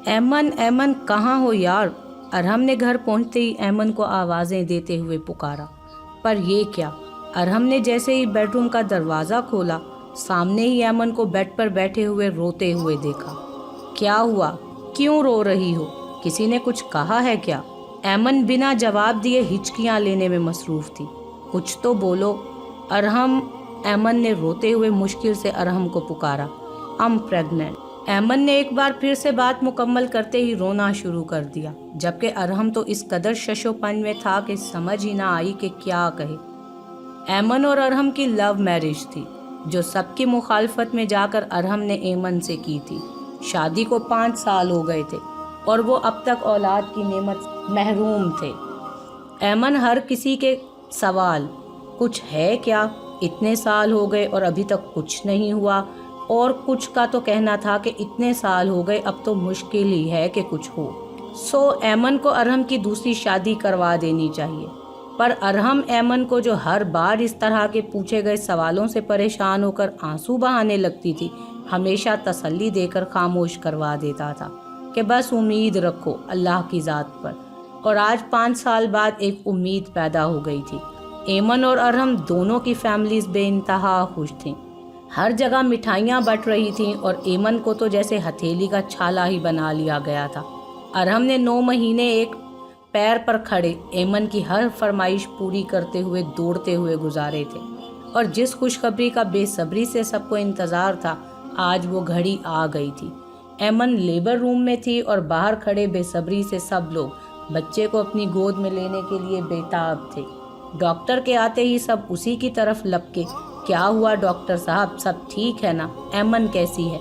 ایمن ایمن کہاں ہو یار؟ ارہم نے گھر پہنچتے ہی ایمن کو آوازیں دیتے ہوئے پکارا، پر یہ کیا؟ ارہم نے جیسے ہی بیڈ روم کا دروازہ کھولا، سامنے ہی ایمن کو بیڈ پر بیٹھے ہوئے روتے ہوئے دیکھا۔ کیا ہوا؟ کیوں رو رہی ہو؟ کسی نے کچھ کہا ہے کیا؟ ایمن بنا جواب دیے ہچکیاں لینے میں مصروف تھی۔ کچھ تو بولو ارہم، ایمن نے روتے ہوئے مشکل سے ارہم کو پکارا۔ I'm pregnant۔ ایمن نے ایک بار پھر سے بات مکمل کرتے ہی رونا شروع کر دیا، جبکہ ارہم تو اس قدر ششو پنج میں تھا کہ سمجھ ہی نہ آئی کہ کیا کہے۔ ایمن اور ارہم کی لو میرج تھی، جو سب کی مخالفت میں جا کر ارہم نے ایمن سے کی تھی۔ شادی کو 5 سال ہو گئے تھے اور وہ اب تک اولاد کی نعمت سے محروم تھے۔ ایمن ہر کسی کے سوال، کچھ ہے کیا؟ اتنے سال ہو گئے اور ابھی تک کچھ نہیں ہوا، اور کچھ کا تو کہنا تھا کہ اتنے سال ہو گئے اب تو مشکل ہی ہے کہ کچھ ہو۔ ایمن کو ارہم کی دوسری شادی کروا دینی چاہیے، پر ارہم ایمن کو جو ہر بار اس طرح کے پوچھے گئے سوالوں سے پریشان ہو کر آنسو بہانے لگتی تھی، ہمیشہ تسلی دے کر خاموش کروا دیتا تھا کہ بس امید رکھو اللہ کی ذات پر۔ اور آج 5 سال بعد ایک امید پیدا ہو گئی تھی۔ ایمن اور ارہم دونوں کی فیملیز بے انتہا خوش تھیں۔ ہر جگہ مٹھائیاں بٹ رہی تھیں اور ایمن کو تو جیسے ہتھیلی کا چھالا ہی بنا لیا گیا تھا۔ ارہم نے 9 مہینے ایک پیر پر کھڑے ایمن کی ہر فرمائش پوری کرتے ہوئے دوڑتے ہوئے گزارے تھے، اور جس خوشخبری کا بے صبری سے سب کو انتظار تھا، آج وہ گھڑی آ گئی تھی۔ ایمن لیبر روم میں تھی اور باہر کھڑے بے صبری سے سب لوگ بچے کو اپنی گود میں لینے کے لیے بےتاب تھے۔ ڈاکٹر کے آتے ہی سب اسی کی طرف لپکے، کیا ہوا ڈاکٹر صاحب، سب ٹھیک ہے نا؟ ایمن کیسی ہے؟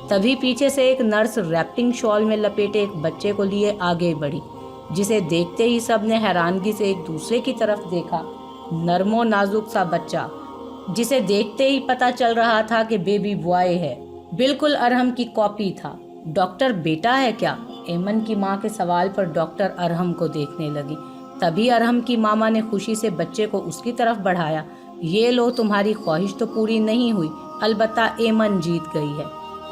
تبھی پیچھے سے ایک نرس ریپٹنگ شال میں لپیٹے ایک بچے کو لیے آگے بڑھی، جسے دیکھتے ہی سب نے حیرانگی سے ایک دوسرے کی طرف دیکھا۔ نرم و نازک سا بچہ، جسے دیکھتے ہی پتہ چل رہا تھا کہ بیبی بوائے ہے، بالکل ارہم کی کاپی تھا۔ ڈاکٹر بیٹا ہے کیا؟ ایمن کی ماں کے سوال پر ڈاکٹر ارہم کو دیکھنے لگی۔ تبھی ارہم کی ماما نے خوشی سے بچے کو اس کی طرف بڑھایا۔ یہ لو، تمہاری خواہش تو پوری نہیں ہوئی، البتہ ایمن جیت گئی ہے۔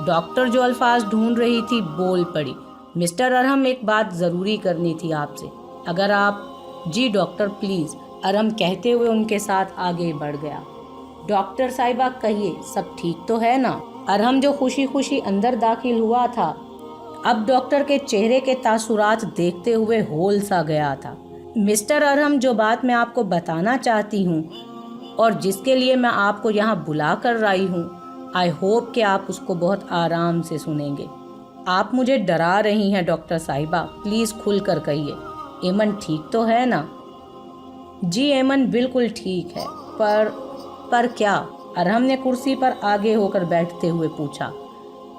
ڈاکٹر جو الفاظ ڈھونڈ رہی تھی بول پڑی، مسٹر ارہم، ایک بات ضروری کرنی تھی آپ سے، اگر آپ… جی ڈاکٹر پلیز، ارہم کہتے ہوئے ان کے ساتھ آگے بڑھ گیا۔ ڈاکٹر صاحبہ کہیے، سب ٹھیک تو ہے نا؟ ارہم جو خوشی خوشی اندر داخل ہوا تھا، اب ڈاکٹر کے چہرے کے تاثرات دیکھتے ہوئے ہول سا گیا تھا۔ مسٹر ارہم، جو بات میں آپ کو بتانا چاہتی ہوں اور جس کے لیے میں آپ کو یہاں بلا کر لائی ہوں، آئی ہوپ کہ آپ اس کو بہت آرام سے سنیں گے۔ آپ مجھے ڈرا رہی ہیں ڈاکٹر صاحبہ، پلیز کھل کر کہیے، ایمن ٹھیک تو ہے نا؟ جی ایمن بالکل ٹھیک ہے، پر کیا؟ ارہم نے کرسی پر آگے ہو کر بیٹھتے ہوئے پوچھا۔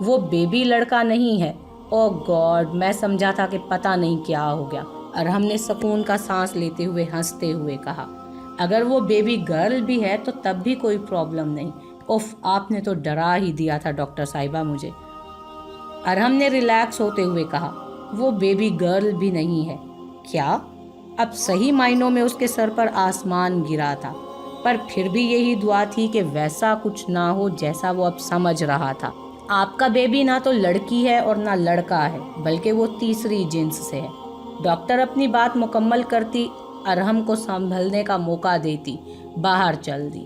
وہ بیبی لڑکا نہیں ہے۔ او گاڈ، میں سمجھا تھا کہ پتہ نہیں کیا ہو گیا۔ ارہم نے سکون کا سانس لیتے ہوئے ہنستے ہوئے کہا، اگر وہ بیبی گرل بھی ہے تو تب بھی کوئی پرابلم نہیں۔ اف، آپ نے تو ڈرا ہی دیا تھا ڈاکٹر صاحبہ مجھے۔ ارہم نے ریلیکس ہوتے ہوئے کہا، وہ بیبی گرل بھی نہیں ہے۔ کیا؟ اب صحیح معنوں میں اس کے سر پر آسمان گرا تھا، پر پھر بھی یہی دعا تھی کہ ویسا کچھ نہ ہو جیسا وہ اب سمجھ رہا تھا۔ آپ کا بیبی نہ تو لڑکی ہے اور نہ لڑکا ہے، بلکہ وہ تیسری جنس سے ہے۔ ڈاکٹر اپنی بات مکمل کرتی، ارہم کو سنبھلنے کا موقع دیتی، باہر چل دی۔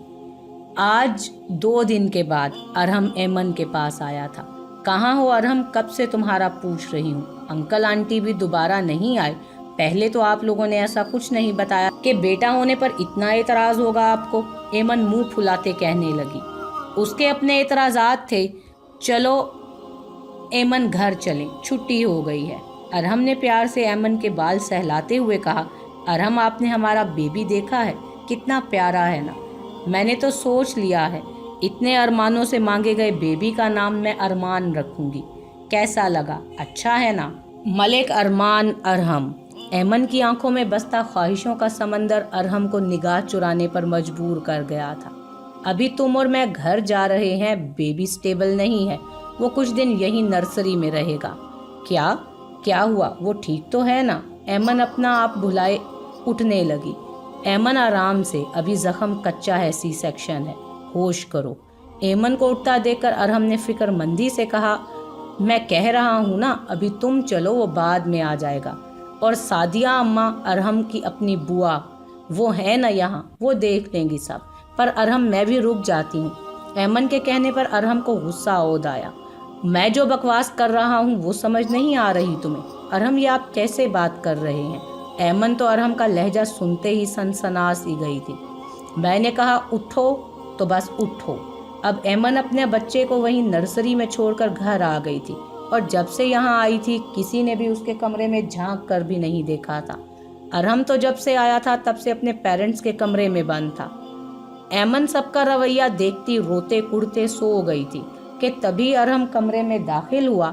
آج 2 دن کے بعد ارہم ایمن کے پاس آیا تھا۔ کہاں ہو ارہم، کب سے تمہارا پوچھ رہی ہوں۔ انکل آنٹی بھی دوبارہ نہیں آئے؟ پہلے تو آپ لوگوں نے ایسا کچھ نہیں بتایا کہ بیٹا ہونے پر اتنا اعتراض ہوگا آپ کو، ایمن منہ پھلاتے کہنے لگی۔ اس کے اپنے اعتراضات تھے۔ چلو ایمن گھر چلیں، چھٹی ہو گئی ہے۔ ارہم نے پیار سے ایمن کے بال سہلاتے ہوئے کہا، ارہم آپ نے ہمارا بیبی دیکھا ہے؟ کتنا پیارا ہے نا؟ میں نے تو سوچ لیا ہے، اتنے ارمانوں سے مانگے گئے بیبی کا نام میں ارمان رکھوں گی۔ کیسا لگا؟ اچھا ہے نا؟ ملک ارمان ارہم۔ ایمن کی آنکھوں میں بستا خواہشوں کا سمندر ارہم کو نگاہ چرانے پر مجبور کر گیا تھا۔ ابھی تم اور میں گھر جا رہے ہیں، بیبی سٹیبل نہیں ہے، وہ کچھ دن یہیں نرسری میں رہے گا۔ کیا ہوا؟ وہ ٹھیک تو ہے نا؟ ایمن اپنا آپ بھلائے اٹھنے لگی۔ ایمن آرام سے، ابھی زخم کچا ہے، سی سیکشن ہے، ہوش کرو۔ ایمن کو اٹھتا دیکھ کر ارہم نے فکر مندی سے کہا، میں کہہ رہا ہوں نا، ابھی تم چلو، وہ بعد میں آ جائے گا۔ اور سعدیہ اماں، ارحم کی اپنی بوا، وہ ہے نا یہاں، وہ دیکھ لیں گی سب۔ پر ارحم میں بھی رک جاتی ہوں۔ ایمن کے کہنے پر ارحم کو غصہ عود آیا۔ میں جو بکواس کر رہا ہوں وہ سمجھ نہیں آ رہی تمہیں؟ ارحم، یہ آپ کیسے بات کر رہے ہیں؟ ایمن تو ارحم کا لہجہ سنتے ہی سنسنا سی گئی تھی۔ میں نے کہا اٹھو تو بس اٹھو۔ اب ایمن اپنے بچے کو وہیں نرسری میں چھوڑ کر گھر آ گئی تھی، اور جب سے یہاں آئی تھی کسی نے بھی اس کے کمرے میں جھانک کر بھی نہیں دیکھا تھا۔ ارحم تو جب سے آیا تھا تب سے اپنے پیرنٹس کے کمرے میں بند تھا۔ ایمن سب کا رویہ دیکھتی روتے کڑتے سو گئی تھی کہ تبھی ارحم کمرے میں داخل ہوا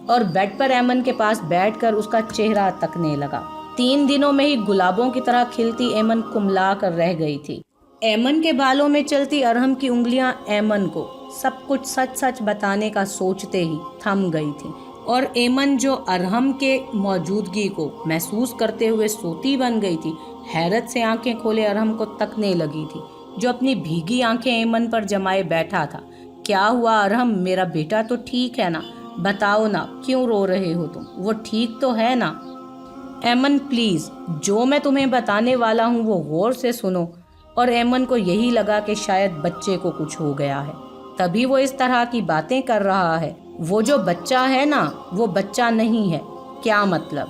اور بیڈ پر ایمن کے پاس بیٹھ کر اس کا چہرہ تکنے لگا۔ 3 دنوں میں ہی گلابوں کی طرح کھلتی ایمن کملا کر رہ گئی تھی۔ ایمن کے بالوں میں چلتی ارحم کی انگلیاں ایمن کو سب کچھ سچ سچ بتانے کا سوچتے ہی تھم گئی تھی، اور ایمن جو ارحم کے موجودگی کو محسوس کرتے ہوئے سوتی بن گئی تھی، حیرت سے آنکھیں کھولے ارحم کو تکنے لگی تھی، جو اپنی بھیگی آنکھیں ایمن پر جمائے بیٹھا تھا۔ کیا ہوا ارحم؟ میرا بیٹا تو ٹھیک ہے نا؟ بتاؤ نا، کیوں رو رہے ہو تم؟ وہ ٹھیک تو ہے نا؟ ایمن پلیز، جو میں تمہیں بتانے والا ہوں وہ غور سے سنو۔ اور ایمن کو یہی لگا کہ شاید بچے کو کچھ ہو گیا ہے، تبھی وہ اس طرح کی باتیں کر رہا ہے۔ وہ جو بچہ ہے نا، وہ بچہ نہیں ہے۔ کیا مطلب؟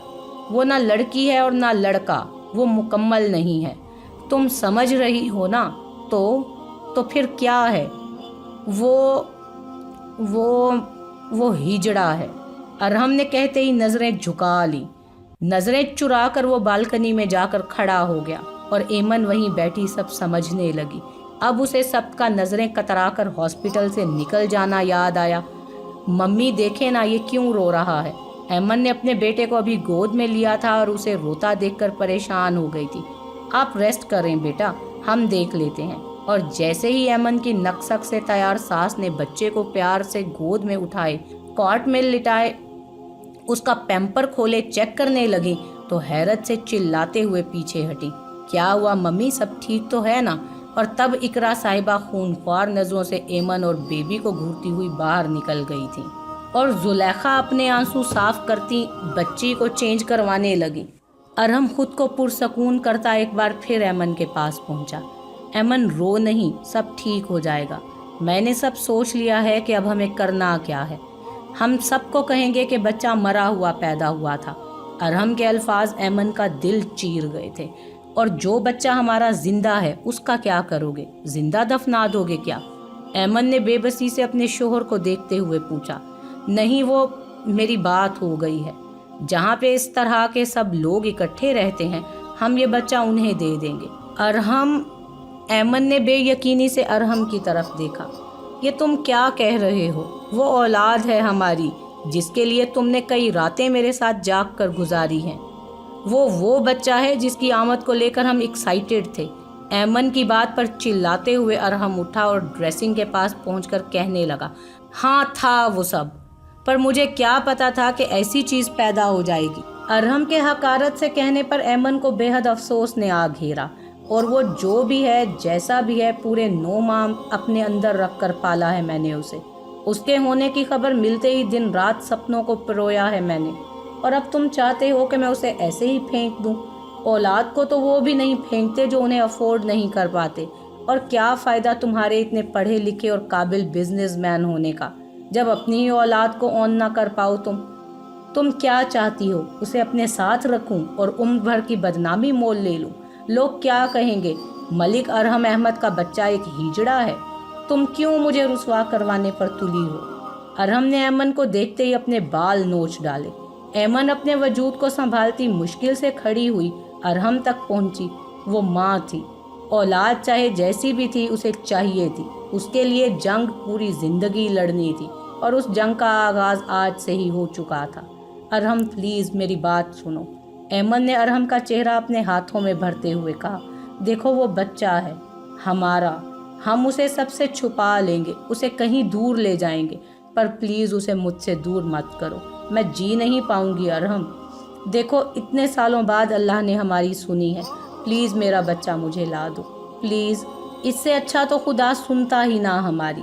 وہ نہ لڑکی ہے اور نہ لڑکا، وہ مکمل نہیں ہے۔ تم سمجھ رہی ہو نا؟ تو پھر کیا ہے؟ وہ ہجڑا ہے۔ ارحم نے کہتے ہی نظریں جھکا لی۔ نظریں چرا کر وہ بالکنی میں جا کر کھڑا ہو گیا، اور ایمن وہیں بیٹھی سب سمجھنے لگی۔ اب اسے سب کا نظریں کترا کر ہاسپٹل سے نکل جانا یاد آیا۔ ممی دیکھیں نا، یہ کیوں رو رہا ہے؟ ایمن نے اپنے بیٹے کو ابھی گود میں لیا تھا اور اسے روتا دیکھ کر پریشان ہو گئی تھی۔ آپ ریسٹ کریں بیٹا، ہم دیکھ لیتے ہیں۔ اور جیسے ہی ایمن کی نقشق سے تیار ساس نے بچے کو پیار سے گود میں اٹھائے، کاٹ میں لٹائے، اس کا پیمپر کھولے چیک کرنے لگی تو حیرت سے چلاتے ہوئے پیچھے ہٹی۔ کیا ہوا ممی، سب ٹھیک تو ہے نا؟ اور تب اقرا صاحبہ خونخوار نظروں سے ایمن اور بیبی کو گھورتی ہوئی باہر نکل گئی تھی، اور زلیخا اپنے آنسو صاف کرتی بچی کو چینج کروانے لگی۔ ارحم خود کو پرسکون کرتا ایک بار پھر ایمن کے پاس پہنچا۔ ایمن رو نہیں، سب ٹھیک ہو جائے گا۔ میں نے سب سوچ لیا ہے کہ اب ہمیں کرنا کیا ہے۔ ہم سب کو کہیں گے کہ بچہ مرا ہوا پیدا ہوا تھا۔ ارحم کے الفاظ ایمن کا دل چیر گئے تھے۔ اور جو بچہ ہمارا زندہ ہے اس کا کیا کرو گے؟ زندہ دفنا دو گے کیا؟ ایمن نے بے بسی سے اپنے شوہر کو دیکھتے ہوئے پوچھا۔ نہیں، وہ میری بات ہو گئی ہے۔ جہاں پہ اس طرح کے سب لوگ اکٹھے رہتے ہیں، ہم یہ بچہ انہیں دے دیں گے۔ ارحم، ایمن نے بے یقینی سے ارحم کی طرف دیکھا۔ یہ تم کیا کہہ رہے ہو؟ وہ اولاد ہے ہماری جس کے لیے تم نے کئی راتیں میرے ساتھ جاگ کر گزاری ہیں۔ وہ بچہ ہے جس کی آمد کو لے کر ہم ایکسائٹیڈ تھے۔ ایمن کی بات پر چلاتے ہوئے ارحم اٹھا اور ڈریسنگ کے پاس پہنچ کر کہنے لگا، ہاں تھا وہ سب، پر مجھے کیا پتا تھا کہ ایسی چیز پیدا ہو جائے گی۔ ارحم کے حقارت سے کہنے پر ایمن کو بے حد افسوس نے آ گھیرا، اور وہ جو بھی ہے جیسا بھی ہے، پورے 9 ماہ اپنے اندر رکھ کر پالا ہے میں نے اسے۔ اس کے ہونے کی خبر ملتے ہی دن رات سپنوں کو پرویا ہے میں نے، اور اب تم چاہتے ہو کہ میں اسے ایسے ہی پھینک دوں؟ اولاد کو تو وہ بھی نہیں پھینکتے جو انہیں افورڈ نہیں کر پاتے، اور کیا فائدہ تمہارے اتنے پڑھے لکھے اور قابل بزنس مین ہونے کا جب اپنی ہی اولاد کو اون نہ کر پاؤ تم کیا چاہتی ہو؟ اسے اپنے ساتھ رکھوں اور عمر بھر کی بدنامی مول لے لوں؟ لوگ کیا کہیں گے؟ ملک ارحم احمد کا بچہ ایک ہیجڑا ہے۔ تم کیوں مجھے رسوا کروانے پر تلی ہو؟ ارحم نے ایمن کو دیکھتے ہی اپنے بال نوچ ڈالے۔ ایمن اپنے وجود کو سنبھالتی مشکل سے کھڑی ہوئی ارحم تک پہنچی۔ وہ ماں تھی، اولاد چاہے جیسی بھی تھی اسے چاہیے تھی۔ اس کے لیے جنگ پوری زندگی لڑنی تھی، اور اس جنگ کا آغاز آج سے ہی ہو چکا تھا۔ ارحم پلیز میری بات سنو۔ ایمن نے ارحم کا چہرہ اپنے ہاتھوں میں بھرتے ہوئے کہا، دیکھو وہ بچہ ہے ہمارا، ہم اسے سب سے چھپا لیں گے، اسے کہیں دور لے جائیں گے، پر پلیز اسے مجھ سے دور مت کرو، میں جی نہیں پاؤں گی ارحم۔ دیکھو اتنے سالوں بعد اللہ نے ہماری سنی ہے، پلیز میرا بچہ مجھے لا دو، پلیز۔ اس سے اچھا تو خدا سنتا ہی نہ ہماری۔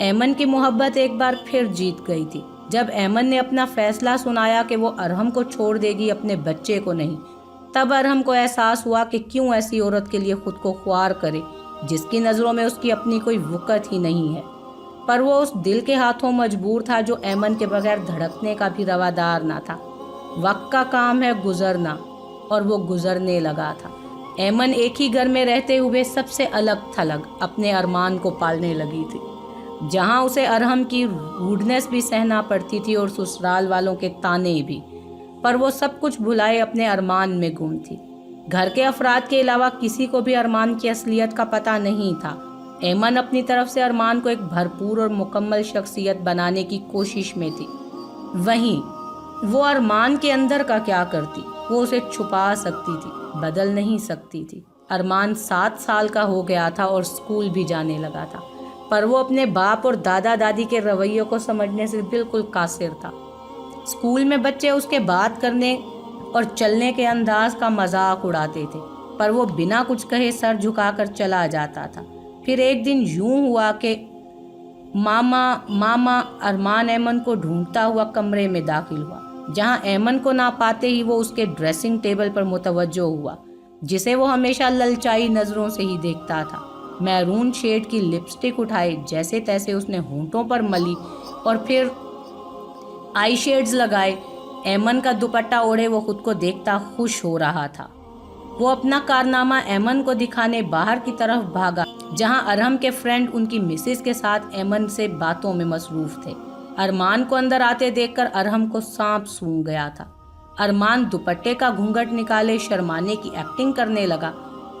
ایمن کی محبت ایک بار پھر جیت گئی تھی۔ جب ایمن نے اپنا فیصلہ سنایا کہ وہ ارحم کو چھوڑ دے گی، اپنے بچے کو نہیں، تب ارحم کو احساس ہوا کہ کیوں ایسی عورت کے لیے خود کو خوار کرے جس کی نظروں میں اس کی اپنی کوئی وقت ہی نہیں ہے۔ پر وہ اس دل کے ہاتھوں مجبور تھا جو ایمن کے بغیر دھڑکنے کا بھی روادار نہ تھا۔ وقت کا کام ہے گزرنا، اور وہ گزرنے لگا تھا۔ ایمن ایک ہی گھر میں رہتے ہوئے سب سے الگ تھلگ اپنے ارمان کو پالنے لگی تھی، جہاں اسے ارحم کی روڈنس بھی سہنا پڑتی تھی اور سسرال والوں کے تانے بھی، پر وہ سب کچھ بھلائے اپنے ارمان میں گم تھی۔ گھر کے افراد کے علاوہ کسی کو بھی ارمان کی اصلیت کا پتہ نہیں تھا۔ ایمن اپنی طرف سے ارمان کو ایک بھرپور اور مکمل شخصیت بنانے کی کوشش میں تھی۔ وہیں وہ ارمان کے اندر کا کیا کرتی؟ وہ اسے چھپا سکتی تھی، بدل نہیں سکتی تھی۔ ارمان 7 سال کا ہو گیا تھا اور اسکول بھی جانے لگا تھا، پر وہ اپنے باپ اور دادا دادی کے رویوں کو سمجھنے سے بالکل قاصر تھا۔ اسکول میں بچے اس کے بات کرنے اور چلنے کے انداز کا مذاق اڑاتے تھے، پر وہ بنا کچھ کہے سر جھکا کر چلا جاتا تھا۔ پھر ایک دن یوں ہوا کہ ماما ارمان ایمن کو ڈھونڈتا ہوا کمرے میں داخل ہوا، جہاں ایمن کو نہ پاتے ہی وہ اس کے ڈریسنگ ٹیبل پر متوجہ ہوا، جسے وہ ہمیشہ للچائی نظروں سے ہی دیکھتا تھا۔ میرون شیڈ کی لپسٹک اٹھائی، جیسے تیسے اس نے ہونٹوں پر ملی اور پھر آئی شیڈز لگائے۔ ایمن کا دوپٹہ اوڑھے وہ خود کو دیکھتا خوش ہو رہا تھا۔ وہ اپنا کارنامہ ایمن کو دکھانے باہر کی طرف بھاگا، جہاں ارحم کے فرینڈ ان کی مسز کے ساتھ ایمن سے باتوں میں مصروف تھے۔ ارمان کو اندر آتے دیکھ کر ارحم کو سانپ سونگھ گیا تھا۔ ارمان دوپٹے کا گھونگھٹ نکالے شرمانے کی ایکٹنگ کرنے لگا،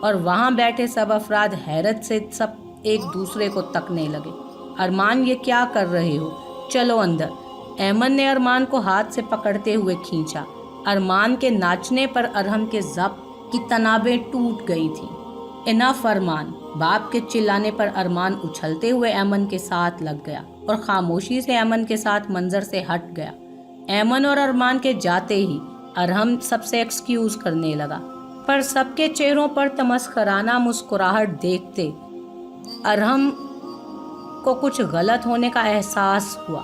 اور وہاں بیٹھے سب افراد حیرت سے سب ایک دوسرے کو تکنے لگے۔ ارمان، یہ کیا کر رہے ہو؟ چلو اندر۔ ایمن نے ارمان کو ہاتھ سے پکڑتے ہوئے کھینچا۔ ارمان کے ناچنے پر ارحم کے ضبط کی تنابیں ٹوٹ گئی تھیں۔ انف ارمان! باپ کے چلانے پر ارمان اچھلتے ہوئے ایمن کے ساتھ لگ گیا اور خاموشی سے ایمن کے ساتھ منظر سے ہٹ گیا۔ ایمن اور ارمان کے جاتے ہی ارحم سب سے ایکسکیوز کرنے لگا، پر سب کے چہروں پر تمسخرانہ مسکراہٹ دیکھتے ارحم کو کچھ غلط ہونے کا احساس ہوا۔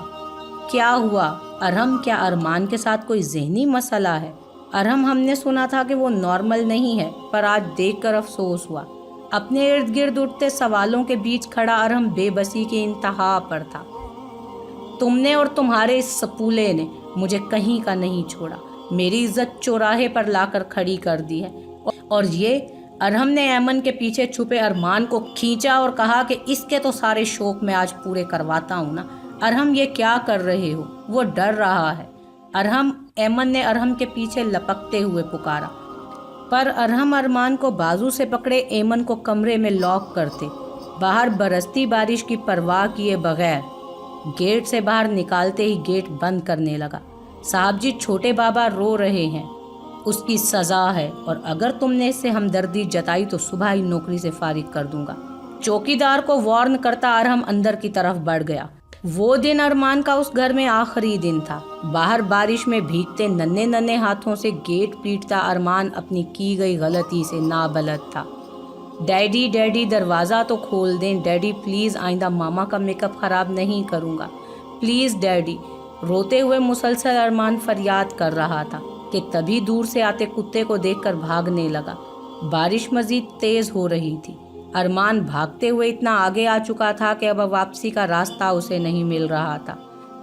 کیا ہوا ارحم؟ کیا ارمان کے ساتھ کوئی ذہنی مسئلہ ہے؟ ارحم، ہم نے سنا تھا کہ وہ نارمل نہیں ہے، پر آج دیکھ کر افسوس ہوا۔ اپنے ارد گرد اٹھتے سوالوں کے بیچ کھڑا ارحم بے بسی کی انتہا پر تھا۔ تم نے اور تمہارے اس سپولے نے مجھے کہیں کا نہیں چھوڑا، میری عزت چوراہے پر لا کر کھڑی کر دی ہے۔ اور یہ ارحم نے ایمن کے پیچھے چھپے ارمان کو کھینچا اور کہا کہ اس کے تو سارے شوق میں آج پورے کرواتا ہوں نا۔ ارحم، یہ کیا کر رہے ہو؟ وہ ڈر رہا ہے ارحم، ایمن نے ارحم کے پیچھے لپکتے ہوئے پکارا، پر ارحم ارمان کو بازو سے پکڑے ایمن کو کمرے میں لاک کرتے باہر برستی بارش کی پرواہ کیے بغیر گیٹ سے باہر نکالتے ہی گیٹ بند کرنے لگا۔ صاحب جی، چھوٹے بابا رو رہے ہیں، اس کی سزا ہے، اور اگر تم نے اس سے ہمدردی جتائی تو صبح ہی نوکری سے فارغ کر دوں گا۔ چوکیدار کو وارن کرتا ارحم اندر کی طرف بڑھ گیا۔ وہ دن ارمان کا اس گھر میں آخری دن تھا۔ باہر بارش میں بھیگتے ننھے ننھے ہاتھوں سے گیٹ پیٹتا ارمان اپنی کی گئی غلطی سے نابلد تھا۔ ڈیڈی ڈیڈی، دروازہ تو کھول دیں ڈیڈی پلیز، آئندہ ماما کا میک اپ خراب نہیں کروں گا پلیز ڈیڈی۔ روتے ہوئے مسلسل ارمان فریاد کر رہا تھا کہ تبھی دور سے آتے کتے کو دیکھ کر بھاگنے لگا۔ بارش مزید تیز ہو رہی تھی۔ ارمان بھاگتے ہوئے اتنا آگے آ چکا تھا کہ اب واپسی کا راستہ اسے نہیں مل رہا تھا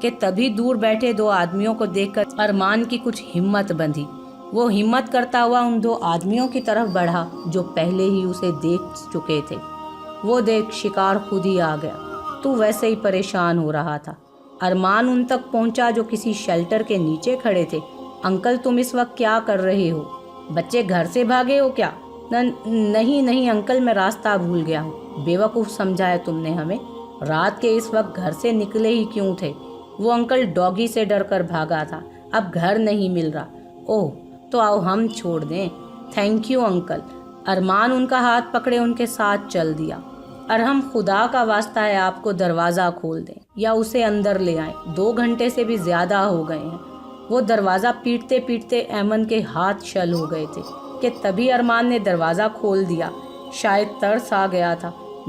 کہ تبھی دور بیٹھے 2 آدمیوں کو دیکھ کر ارمان کی کچھ ہمت بندھی۔ وہ ہمت کرتا ہوا ان 2 آدمیوں کی طرف بڑھا جو پہلے ہی اسے دیکھ چکے تھے۔ وہ دیکھ، شکار خود ہی آ گیا، تو ویسے ہی پریشان ہو رہا تھا۔ ارمان ان تک پہنچا جو کسی شیلٹر کے نیچے کھڑے تھے۔ انکل، تم اس وقت کیا کر رہے ہو؟ بچے گھر سے بھاگے ہو کیا؟ نہیں انکل، میں راستہ بھول گیا ہوں۔ بیوقوف سمجھا ہے تم نے ہمیں، رات کے اس وقت گھر سے نکلے ہی کیوں تھے؟ وہ انکل ڈاگی سے ڈر کر بھاگا تھا، اب گھر نہیں مل رہا۔ اوہ، تو آؤ ہم چھوڑ دیں۔ Thank you uncle. ارمان ان کا ہاتھ پکڑے ان کے ساتھ چل دیا۔ ارحم، خدا کا واسطہ ہے آپ کو دروازہ کھول دیں یا اسے اندر لے آئیں، 2 گھنٹے سے بھی زیادہ ہو گئے ہیں۔ وہ دروازہ پیٹتے پیٹتے ایمن کے ہاتھ شل ہو گئے تھے کہ تبھی ارمان نے دروازہ کھول دیا۔ شاید ترس آ گیا تھا،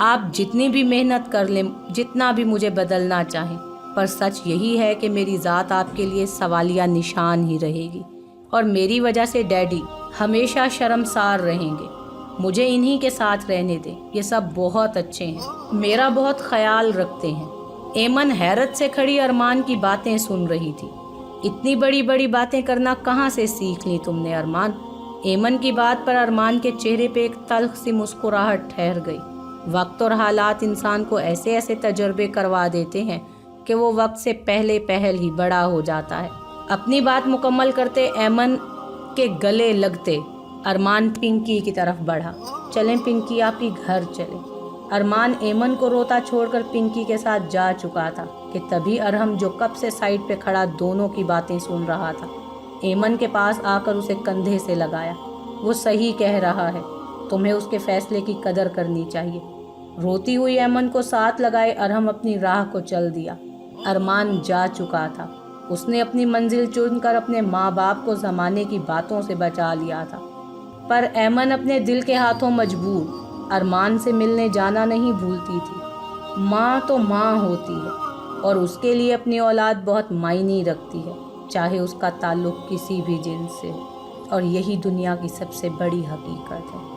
آپ جتنی بھی محنت کر لیں، جتنا بھی مجھے بدلنا چاہیں، پر سچ یہی ہے کہ میری ذات آپ کے لیے سوالیہ نشان ہی رہے گی، اور میری وجہ سے ڈیڈی ہمیشہ شرمسار رہیں گے۔ مجھے انہی کے ساتھ رہنے دیں، یہ سب بہت اچھے ہیں، میرا بہت خیال رکھتے ہیں۔ ایمن حیرت سے کھڑی ارمان کی باتیں سن رہی تھی۔ اتنی بڑی بڑی باتیں کرنا کہاں سے سیکھ لی تم نے ارمان؟ ایمن کی بات پر ارمان کے چہرے پہ ایک تلخ سی مسکراہٹ ٹھہر گئی۔ وقت اور حالات انسان کو ایسے ایسے تجربے کروا دیتے ہیں کہ وہ وقت سے پہلے ہی بڑا ہو جاتا ہے۔ اپنی بات مکمل کرتے ایمن کے گلے لگتے ارمان پنکی کی طرف بڑھا۔ چلیں پنکی، آپ ہی گھر چلیں۔ ارمان ایمن کو روتا چھوڑ کر پنکی کے ساتھ جا چکا تھا کہ تبھی ارحم، جو کب سے سائڈ پہ کھڑا دونوں کی باتیں سن رہا تھا، ایمن کے پاس آ کر اسے کندھے سے لگایا۔ وہ صحیح کہہ رہا ہے، تمہیں اس کے فیصلے کی قدر کرنی چاہیے۔ روتی ہوئی ایمن کو ساتھ لگائے ارحم اپنی راہ کو چل دیا۔ ارمان جا چکا تھا، اس نے اپنی منزل چن کر اپنے ماں باپ کو زمانے کی باتوں سے بچا لیا تھا، پر ایمن اپنے دل کے ہاتھوں مجبور ارمان سے ملنے جانا نہیں بھولتی تھی۔ ماں تو ماں ہوتی ہے، اور اس کے لیے اپنی اولاد بہت معنی رکھتی ہے، چاہے اس کا تعلق کسی بھی جنس سے ہو، اور یہی دنیا کی سب سے بڑی حقیقت ہے۔